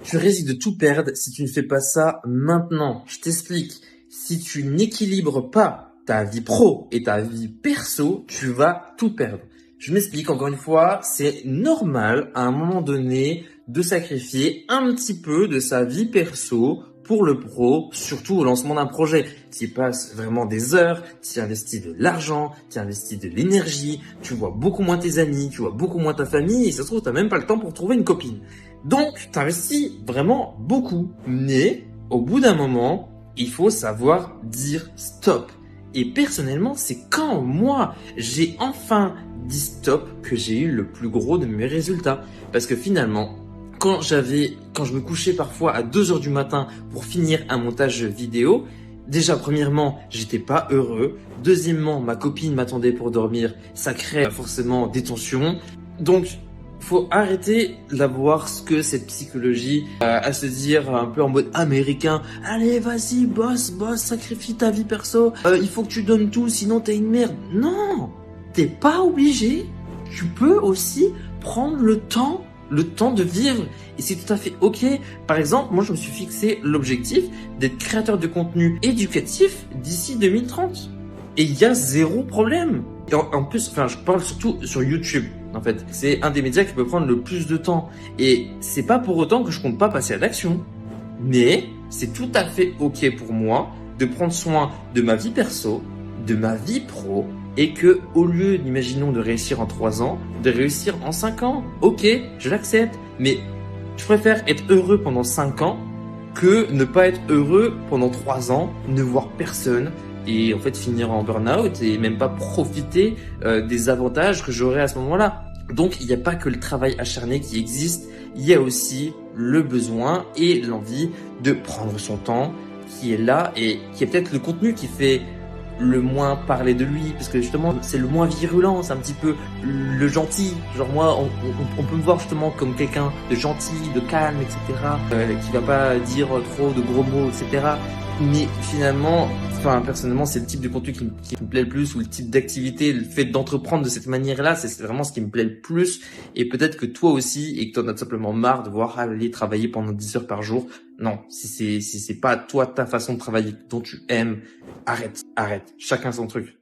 Tu risques de tout perdre si tu ne fais pas ça maintenant. Je t'explique. Si tu n'équilibres pas ta vie pro et ta vie perso, tu vas tout perdre. Je m'explique encore une fois, c'est normal à un moment donné de sacrifier un petit peu de sa vie perso pour le pro, surtout au lancement d'un projet. Tu y passes vraiment des heures, tu y investis de l'argent, tu y investis de l'énergie, tu vois beaucoup moins tes amis, tu vois beaucoup moins ta famille et ça se trouve, tu n'as même pas le temps pour trouver une copine. Donc, tu investis vraiment beaucoup. Mais au bout d'un moment, il faut savoir dire stop. Et personnellement, c'est quand moi, j'ai enfin dit stop que j'ai eu le plus gros de mes résultats. Parce que finalement, quand je me couchais parfois à 2 heures du matin pour finir un montage vidéo, déjà, premièrement, j'étais pas heureux. Deuxièmement, ma copine m'attendait pour dormir. Ça crée forcément des tensions. Donc, faut arrêter d'avoir ce que cette psychologie à se dire un peu en mode américain. Allez, vas-y, boss, sacrifie ta vie perso. Il faut que tu donnes tout, sinon t'es une merde. Non, t'es pas obligé. Tu peux aussi prendre le temps de vivre. Et c'est tout à fait ok. Par exemple, moi, je me suis fixé l'objectif d'être créateur de contenu éducatif d'ici 2030. Et il y a zéro problème. Et en plus, je parle surtout sur YouTube. En fait, c'est un des médias qui peut prendre le plus de temps. Et c'est pas pour autant que je compte pas passer à l'action. Mais c'est tout à fait ok pour moi de prendre soin de ma vie perso, de ma vie pro, et que au lieu, imaginons, de réussir en 3 ans, de réussir en 5 ans. Ok, je l'accepte. Mais je préfère être heureux pendant 5 ans que ne pas être heureux pendant 3 ans, ne voir personne, et en fait finir en burn-out et même pas profiter des avantages que j'aurai à ce moment-là. Donc il n'y a pas que le travail acharné qui existe, il y a aussi le besoin et l'envie de prendre son temps qui est là et qui est peut-être le contenu qui fait le moins parler de lui, parce que justement c'est le moins virulent, c'est un petit peu le gentil. Genre moi, on peut me voir justement comme quelqu'un de gentil, de calme, etc. Qui va pas dire trop de gros mots, etc. Mais finalement, personnellement, c'est le type de contenu qui me plaît le plus, ou le type d'activité, le fait d'entreprendre de cette manière-là, c'est vraiment ce qui me plaît le plus. Et peut-être que toi aussi, et que t'en as tout simplement marre de voir aller travailler pendant 10 heures par jour. Non, si c'est pas toi ta façon de travailler dont tu aimes, arrête. Chacun son truc.